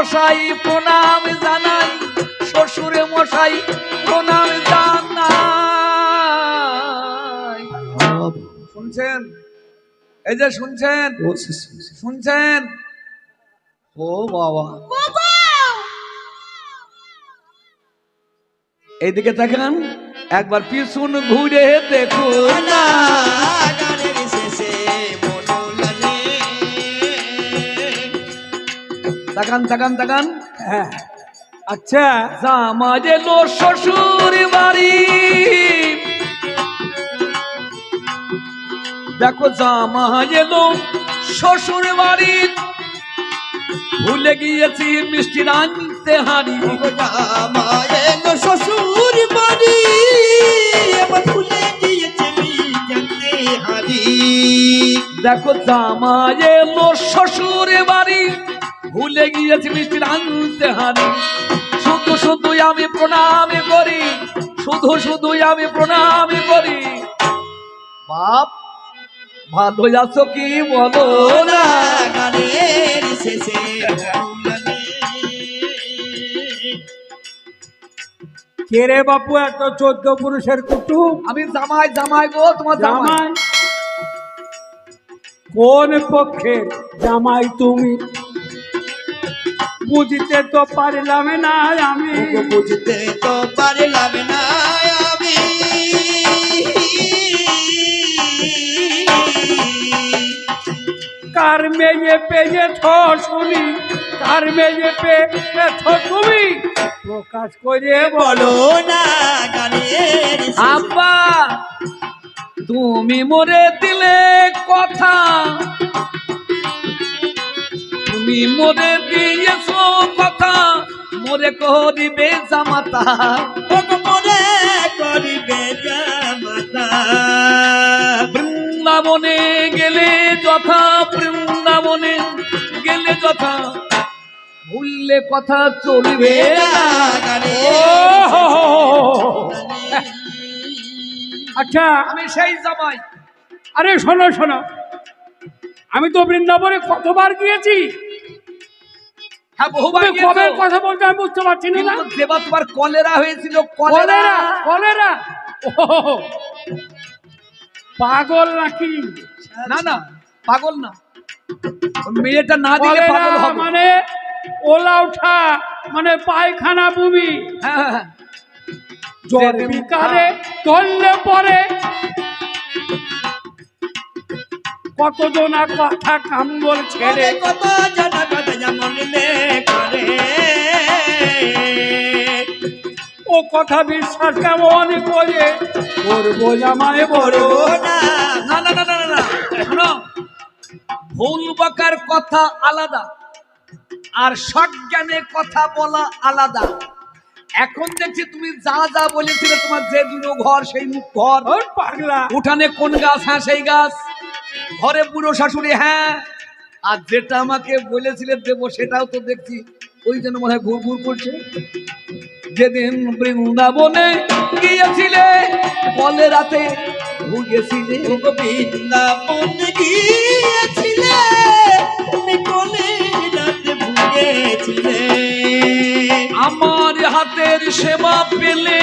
মশাই প্রণাম জানাই, শ্বশুর মশাই প্রণাম জানাই। শুনছেন? এই যে শুনছেন, শুনছেন? ও বাবা, এইদিকে তাকান, একবার পিছন ঘুরে দেখুন। তাকান তাকান তাকান। হ্যাঁ, আচ্ছা, জামাই এলো শ্বশুর বাড়ি, দেখো জামাই এলো শ্বশুর বাড়ি, ভুলে গিয়েছি মিষ্টি রাঁধতে হাঁড়ি। জামাই এলো শ্বশুর বাড়ি, ভুলে গিয়েছি মিষ্টি হাঁড়ি। দেখো জামাই এলো শ্বশুর বাড়ি, ভুলে গিয়েছি মিষ্টি রাঁধতে হাঁড়ি। শুধু শুধু আমি প্রণাম করি, শুধু শুধু আমি প্রণাম করি। বাপ ভালো আছো কি বলো না? গানের শেষে কে রে বাপু এত 14 পুরুষের কুটুম? আমি জামাই, জামাই গো, তোমার জামাই। জামাই? কোন পক্ষের জামাই তুমি? বুঝতে তো পারলাম না আমি, বুঝতে তো পারলাম না আমি। কার মেয়ে পেয়েছ শুনি, কার মেয়ে পেয়েছ তুমি? প্রকাশ করে বলো বলো না গানের শেষে। আব্বা তুমি মরে দিলে কথা, তুমি মরে দিয়েছো কথা, মরে করিবে জামাতা। মনে করিবে জামাতা। বৃন্দাবনে গেলে যথা, বৃন্দাবনে গেলে যথা, ভুললে কথা চলবে না। আচ্ছা, আমি সেই জামাই। আরে শোনো শোনো, আমি তো বৃন্দাবনে কতবার গিয়েছি। হ্যাঁ, বহুবার তুমি কবে গিয়েছো। কথা বলতে আমি বুঝতে পারছি না। কিন্তু যেবার তোমার কলেরা হয়েছিল, কলেরা? কলেরা? ওহ, পাগল নাকি? না না, পাগল না, মেয়েটা না দিলে কলেরা পাগল হবে। মানে ওলা ওঠা, মানে পায়খানা বমি। হ্যাঁ হ্যাঁ হ্যাঁ। জ্বর বিকারে ধরলে পরে কতজনা কথা কাম্বল ছেড়ে, কত জানা কথা যেমন করে। ও কথা বিশ্বাস কেমন করে করবো জামাই বড়? না না না না না না না, শোনো, ভুল বকার কথা আলাদা আর সজ্ঞানে কথা বলা আলাদা। এখন দেখছি তুমি যা যা বলেছিলে, তোমার যে দুটো ঘর সেই মুখ ঘর, ওর পাগলা। উঠানে কোন গাছ, হ্যাঁ সেই গাছ, ঘরে বুড়ো শাশুড়ি, হ্যাঁ, আর যেটা আমাকে বলেছিলে দেবো সেটাও তো দেখছি, ওই জন্য মনে হয় ঘুর ঘুর করছে। যেদিন বৃন্দাবনে গিয়েছিলে বলে রাতে ভুগেছিলে, বৃন্দাবন গিয়েছিলে, তুমি কোলে রাতে ভুগেছিলে। আমার হাতের সেবা পেলে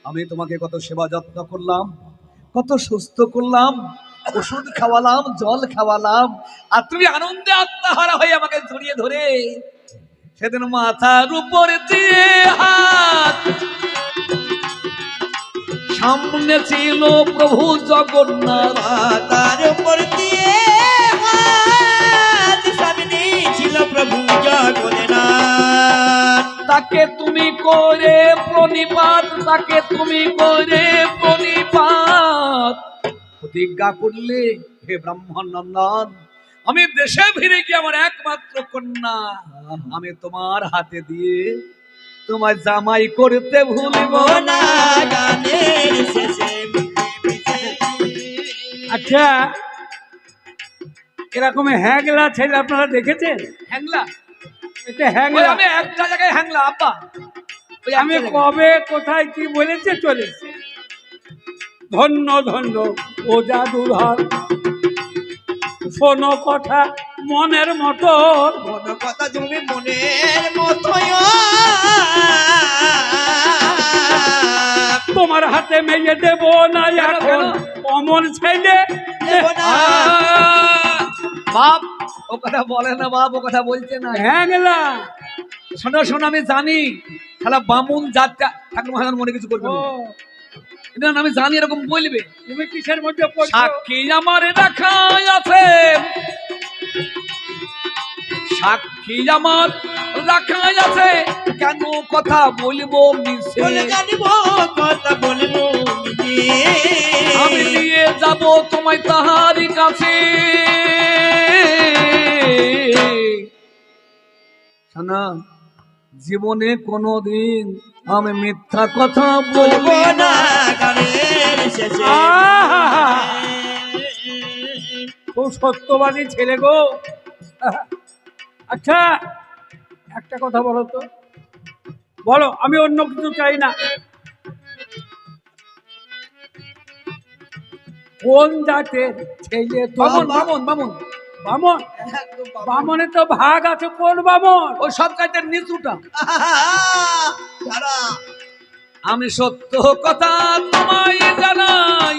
আমি তোমাকে কত সেবা যত্ন করলাম, কত সুস্থ করলাম, ওষুধ খাওয়ালাম, জল খাওয়ালাম, আর তুমি আনন্দে আত্মহারা হয়ে আমাকে জড়িয়ে ধরে সেদিন মাথার উপর দিয়ে হাত, সামনে ছিল প্রভু জগন্নাথ, মাথার উপর দিয়ে হাত, সামনে ছিল প্রভু জগন্নাথ। তাকে তুমি করে প্রণিপাত, তাকে তুমি করে প্রণিপাত, প্রতিজ্ঞা করলে হে ব্রাহ্মণনন্দন, আমি দেশে ফিরে গিয়ে আমার একমাত্র কন্যা আমি তোমার হাতে দিয়ে তোমার জামাই করতে ভুলব না। গানের শেষে আচ্ছা, এরকম হ্যাংলা ছেলে আপনারা দেখেছেন? হ্যাংলা? এটা ওই হ্যাংলা? আমি একটা জায়গায় হ্যাংলা আব্বা, ওই আমি একটা জায়গায়। কবে কোথায় কি বলেছে চলেছে। ধন্য ধন্য ও জাদুর হাত, শোনো কথা মনের মতো, কোন কথা তুমি মনের মতো তোমার হাতে মেয়ে দেব না এখন, অমন ছেলে দেব না। বাপ ও কথা বলে না, বাপ ও কথা বলছে না। হ্যাংলা। শোনো শোনো, আমি জানি শালা বামুন জাতটা ঠাকুর মহাজন মনে কিছু করবে ও, না। এটা আমি জানি এরকম বলবে। তুমি কিসের মধ্যে পড়ছো? সাক্ষী আমার দেখাই আছে, সাক্ষী আমার রাখাই আছে, কেন কথা বলবো মিশে? বলে জানিব কথা বলবো নিজে। আমি নিয়ে যাব তোমায় তাহারি কাছে। শোনা, জীবনে কোনোদিন আমি মিথ্যা কথা বলবো বলবো না। না গানের শেষে। আহা! খুব সত্যবাদী ছেলে গো। আচ্ছা একটা কথা বলো তো, বলো, আমি অন্য কিছু চাই না। কোন জাতের ছেলে বামন তোমার? বামন বামন বামন? একদম বাবা। বামনে তো ভাগ আছে, কোন বামন? ওই সব কাজের নিচুটা। তারা আমি সত্য কথা তোমায় জানাই,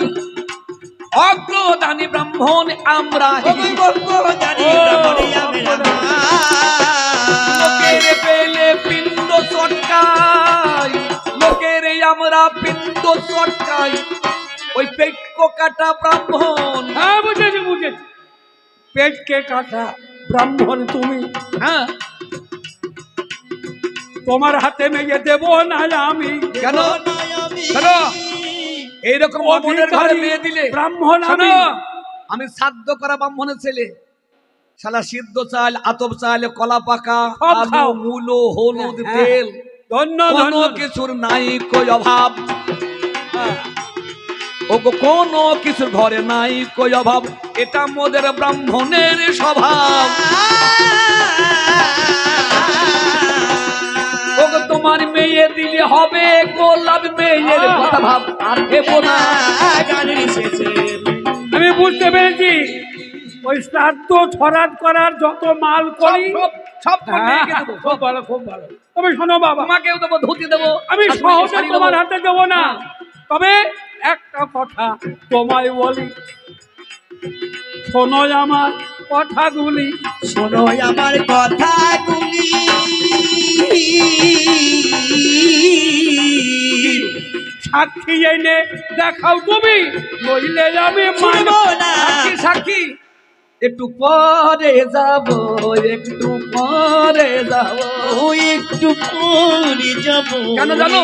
অগ্রদানী ব্রাহ্মণ আমরা। ওই গল্প জানি ব্রাহ্মণী আমরা। লোকের পেলে পিণ্ড চটকাই, লোকের আমরা পিণ্ড চটকাই, ওই পেট কাটা ব্রাহ্মণ। হ্যাঁ বুঝেছি বুঝেছি, পেটকে কাটা ব্রাহ্মণ তুমি। হ্যাঁ, তোমার হাতে মেয়ে দেব না আমি। কেন? দেব না আমি। কেন? এইরকম ব্রাহ্মণের ঘরে মেয়ে দিলে? ব্রাহ্মণ আমি। শোনো, আমি শ্রাদ্ধ করা ব্রাহ্মণের ছেলে, শালা সিদ্ধ চাল, আতপ চাল, কলা পাকা, সব আলু, খাও। মূলো, হলুদ, হ্যাঁ, তেল, ধন্য কোনো ধন্য। কিছুর নাই কই অভাব। হ্যাঁ, ওগো কোনো কিছুর ঘরে নাই কই অভাব, এটা মোদের ব্রাহ্মণের স্বভাব। ওগো তোমার মেয়ে দিলে হবে গোলাপ, মেয়ের কথা ভাব আর ভেবো না। গানের শেষে আমি বুঝতে পেরেছি, ওই শ্রাদ্ধ ছড়াট করার যত মাল করি সব হ্যাঁ, মেয়েকে দেবো, খুব ভালো খুব ভালো। তবে শোনো বাবা, তোমাকেও দেবো, ধুতি দেবো, আমি শাশুড়িকে সহজে শাড়ি তোমার দেবো। হাতে দেবো না, তবে একটা কথা তোমায় বলি, শোনো আমার কথাগুলি। শোনো আমার কথাগুলি। সাক্ষী এনে দেখাও তুমি, নইলে আমি শুনবো না। সাক্ষী সাক্ষী, একটু পরে যাব, একটু পরে যাব। ও একটু পরে যাব। কেন জানো?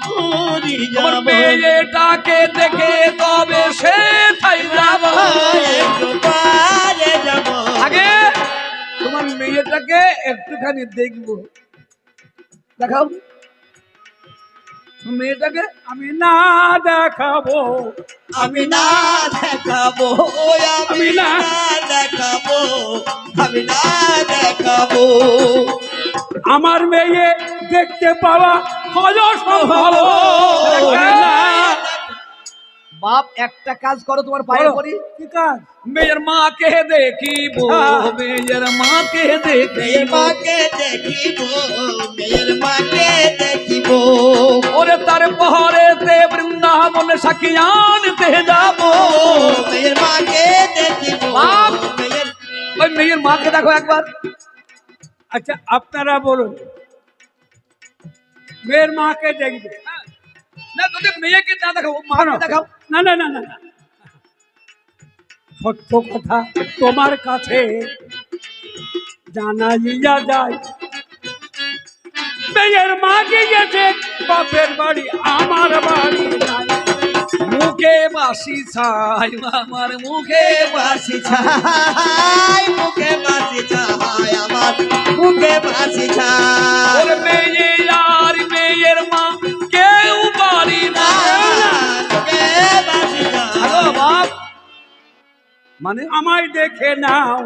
পরে তোমার যাব। মেয়েটাকে দেখে তবে সে ঠাই যাব। একটু পরে যাব। আগে তোমার মেয়েটাকে একটুখানি দেখবো, দেখাও মেয়েটাকে। আমি না দেখাবো, আমি না দেখাবো। আমি না দেখাবো। আমি না দেখাবো। আমার মেয়ে দেখতে পাওয়া হল সম্ভব না। বাপ একটা কাজ করো, তোমার পায়ে বলো, পড়ি। কি কাজ? মেয়ের মাকে দেখিব, মেয়ের মাকে মেয়ের দেখিব, মাকে দেখিব। মেয়ের মাকে দেখিব। ওরে তার পহরেতে বৃন্দাবনে সাক্ষী আনতে যাব। মেয়ের মাকে দেখিব। বাপ! মেয়ের ওই মেয়ের মাকে দেখো একবার। আচ্ছা আপনারা বলুন, মেয়ের মাকে দেখবে? না, যদি মেয়েকে না দেখাও, মাকে দেখাও। না না না না না। সত্য কথা তোমার কাছে জানাইয়া যায়, মেয়ের মাকে গেছে বাপের বাড়ি, আমার বাড়ি নাই। মুখে বাসি ছাই, আমার মুখে বাসি ছাই। মুখে বাসি ছাই। আমার মুখে বাসি ছাই। ওরে মেয়ে আর মেয়ের মা কেউ বাড়ি না। মুখে বাসি ছাই। হ্যালো বাপ, মানে আমায় দেখে নাও,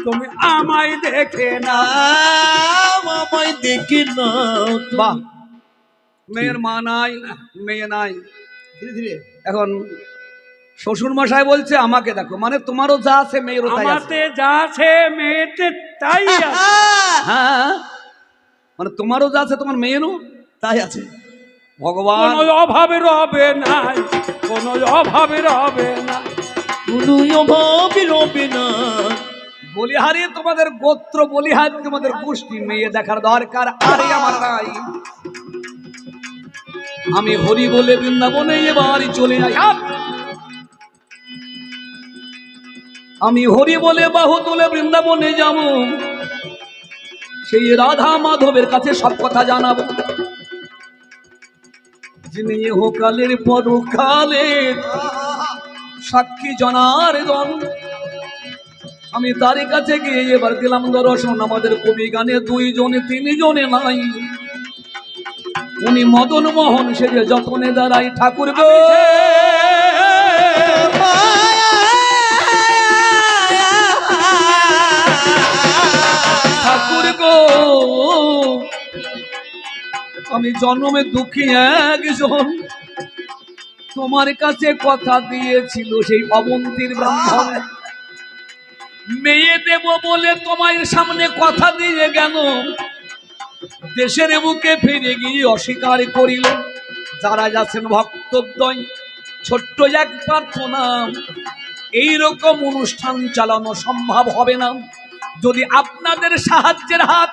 তুমি আমায় দেখে নাও। আমায় দেখি না। বাহ, মেয়ের মা নাই, মেয়ে নাই। ধীরে ধীরে। এখন শ্বশুর মশাই বলছে আমাকে দেখো, মানে তোমারও যা আছে মেয়েরও তাই আছে। আমাতে যা আছে মেয়েতে তাই আছে। হ্যাঁ, মানে তোমারও যা আছে তোমার মেয়েরও তাই আছে। ভগবান কোনো অভাবে রবে নাই, কোনো অভাবে রবে না। কোনো অভাবে রবে না। বলিহারি তোমাদের গোত্র, বলিহারি তোমাদের গোষ্ঠী, মেয়ে দেখার দরকার আরে আমার নাই। আমি হরি বলে বৃন্দাবনে এবারই চলে যাই। আমি হরি বলে বাহু তুলে বৃন্দাবনে যাব, সেই রাধা মাধবের কাছে সব কথা জানাবো। যিনি হোকালের পরকালের সাক্ষী জনার্দন, আমি তার কাছে গিয়ে এবার দিলাম দর্শন। আমাদের কবি গানে দুইজনে তিনজনে নাই, উনি মদন মোহন সেজে যতনে দাঁড়াই ঠাকুর গো, ঠাকুর গো। আমি জন্মে দুঃখী একজন, তোমার কাছে কথা দিয়েছিল সেই অবন্তীর ব্রাহ্মণ, মেয়ে দেব বলে তোমার সামনে কথা দিয়ে গেল, দেশের বুকে ফিরে গিয়ে অস্বীকার করিল। যারা যাচ্ছেন ভক্তদ্বয়, ছোট্ট এক প্রার্থনা, এইরকম অনুষ্ঠান চালানো সম্ভব হবে না। যদি আপনাদের সাহায্যের হাত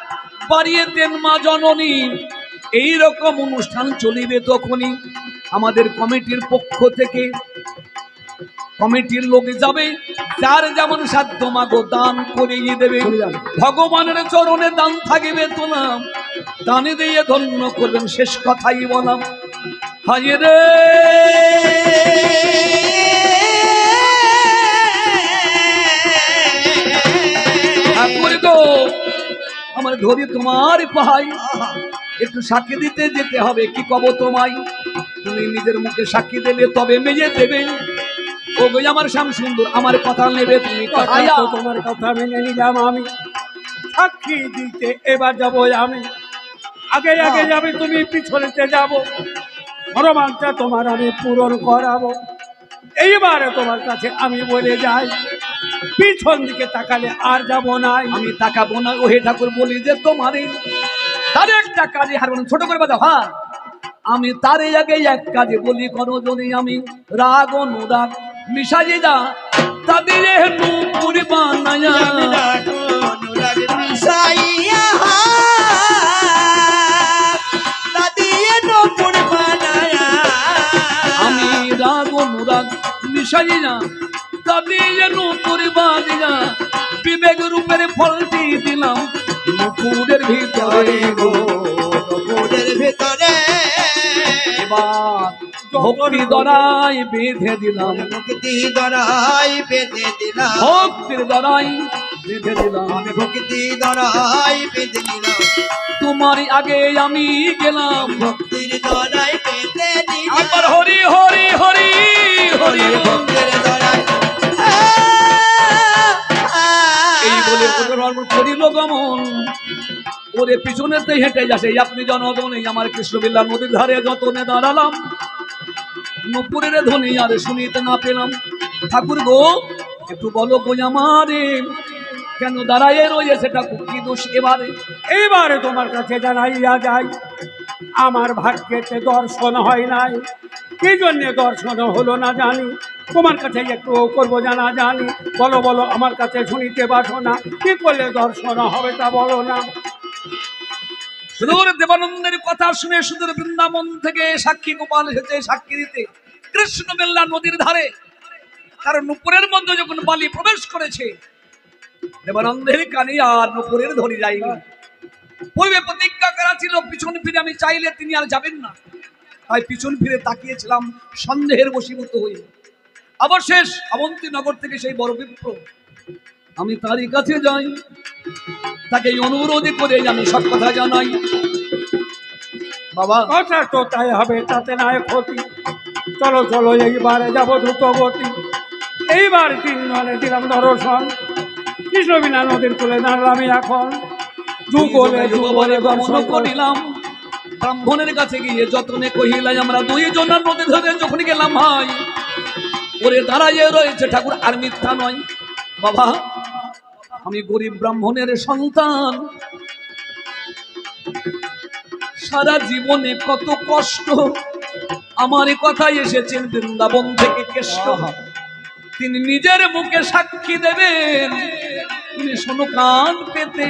বাড়িয়ে দেন মা জননী, এইরকম অনুষ্ঠান চলিবে তখনই। আমাদের কমিটির পক্ষ থেকে কমিটির লোক যাবে, যার যেমন সাধ্য মাগো দান করিয়ে দেবে। ভগবানের চরণে দান থাকিবে তোলাম, দানে দিয়ে ধন্য করবেন, শেষ কথাই বলাম। হায় রে ঠাকুর গো, আমার ধরি তোমার পাই, একটু সাক্ষী দিতে যেতে হবে। কি কব তোমায়, তুমি নিজের মুখে সাক্ষী দেবে তবে মেয়ে দেবে। ও গো আমার শ্যাম সুন্দর, আমার কথা নেবে তুমি? তোমার কথা মেনে নিলাম আমি, সাক্ষী দিতে এবার যাবো আমি। আগে আগে যাবে তুমি, পিছনেতে যাবো, মনোবাঞ্ছা তোমার আমি পূরণ করাবো। এইবারে তোমার কাছে আমি বলে যাই, পিছন দিকে তাকালে আর যাব নাই। আমি তাকাবো না। ও হে ঠাকুর, বলি যে তোমার তার একটা কাজে হারমোনিয়াম ছোট করে বাজাও। হ্যাঁ, আমি তারে আগে এক কাজে বলি করো যদি, আমি রাগ অনুরাগ মিশাই যা তাদের নূপুর বানায়া, অনুরাগ মিশাইয়া তা দিয়ে নূপুর বানায়া। আমি রাগ অনুরাগ মিশাই যা তাদের নূপুর বানিয়া, বিবেক রূপের ফলটি দিলাম নূপুরের ভিতরে গো, নূপুরের ভিতরে। এবার ভক্তি দরাই বেঁধে দিলাম, ভক্তি দরাই বেঁধে দিলাম, ভক্তির দরাই বেঁধে দিলাম। আমি ভক্তি দরাই বেঁধে দিলাম, তোমার আগে আমি গেলাম, ভক্তির দরাই বেঁধে দিলাম। আবার হরি হরি হরি হরি ভক্তির দরাই এই বলে করিল গমন। ওরে পিছনেতে হেঁটে যাচ্ছে আপনি জনগণে, আমার কৃষ্ণবিল্লা নদীর ধারে যতনে দাঁড়ালাম, নূপুরের ধ্বনি আর শুনিতে না পেলাম। ঠাকুর গো, একটু বলো গো আমারে, কেন দাঁড়ায় রয়েছে ঠাকুর, কি দোষ এবারে? এইবারে তোমার কাছে জানাইয়া যাই, আমার ভাগ্যেতে দর্শন হয় নাই। কি জন্যে দর্শন হলো না জানি, তোমার কাছে একটু করবো জানা জানি। বলো বলো, আমার কাছে শুনিতে বাসো না, কি করলে দর্শন হবে তা বলো না। সুদূর দেবানন্দের কথা শুনে সুদূর বৃন্দাবন থেকে সাক্ষী গোপাল এসেছে সাক্ষী দিতে কৃষ্ণবেল্লা নদীর ধারে। কারণ নূপুরের মধ্যে যখন বালি প্রবেশ করেছে, দেবানন্দের কানে আর নূপুরের ধরি যায়নি। পূর্বে প্রতিজ্ঞা করা ছিল পিছন ফিরে আমি চাইলে তিনি আর যাবেন না, তাই পিছন ফিরে তাকিয়েছিলাম সন্দেহের বশীভূত হয়ে। অবশেষ অবন্তী নগর থেকে সেই বড় বিপ্র, আমি তারই কাছে যাই, তাকে অনুরোধ করে আমি সব কথা জানাই। বাবা, কথা তো তাই হবে, তাতে নাই ক্ষতি। চলো চলো, এইবারে যাবো দ্রুত গতি। এইবার তিনজনে দিলাম দর্শন, কৃষ্ণবিনা নদীর তুলে দাঁড়ালাম এখন। যুগলে যুগলে দর্শন করি। করিলাম ব্রাহ্মণের কাছে গিয়ে যতনে কহিলাই, আমরা দুইজন নদী ধরে যখন গেলাম ভাই, ওরে দাঁড়াইয়ে রয়েছে ঠাকুর, আর মিথ্যা নয়। বাবা, আমি গরিব ব্রাহ্মণের সন্তান, সারা জীবনে কত কষ্ট, আমার কথাই এসেছেন বৃন্দাবন থেকে কেষ্ট। তিনি নিজের মুখে সাক্ষী দেবেন, তিনি শোনো কান পেতে।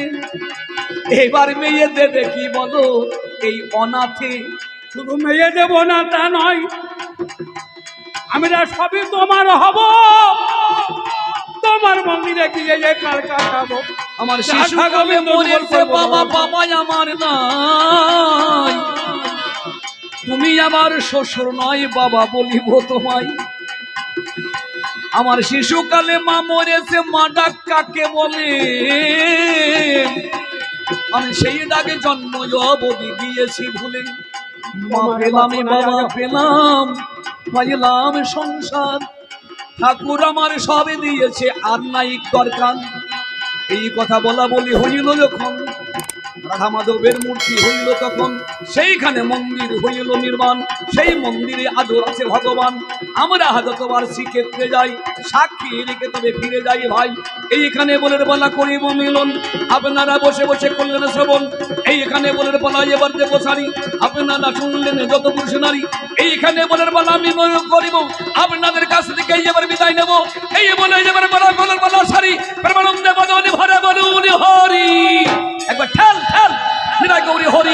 এবার মেয়ে দেবে কি বলো এই অনাথে? শুধু মেয়ে দেব না তা নয়, আমরা সবই তোমার হব, তোমার মন্দিরে গিয়ে যে কাল কাটাবো। আমার শিশু কবে মরেছে বাবা, বাবাই আমার নাই, তুমি আমার শ্বশুর নয় বাবা বলিব তোমায়। আমার শিশুকালে মা মরেছে, মা ডাক কাকে বলে? আমি সেই ডাকে জন্ম অবধি দিয়েছি ভুলে। মা পেলাম বাবা পেলাম, পাইলাম সংসার, ঠাকুর আমার সবে দিয়েছে আর নাই দরকার। এই কথা বলা বলি হইল যখন, রাধা মাধবের মূর্তি হইল তখন, সেইখানে মন্দির হইল নির্মাণ, সেই মন্দিরে আদর আছে ভগবান। আমরা যতবার শ্রীক্ষেত্রে যাই, সাক্ষী রেখে তবে ফিরে যাই ভাই। এইখানে বলের বলা করিব মিলন, আপনারা বসে বসে করলেন শ্রবণ। এইখানে বলের বলা এবার দেব সারি, আপনারা শুনলেন যত পুরুষ নারী। এইখানে বলের বলা আমি করিব, আপনাদের কাছ থেকে এবার বিদায় নেব। এই বলে এবার বলা বলের বলা সারি, প্রেমানন্দে বদনে ভরে বলুন হরি। একবার ঠেল ঠেল, নিরায় গৌরী হরি।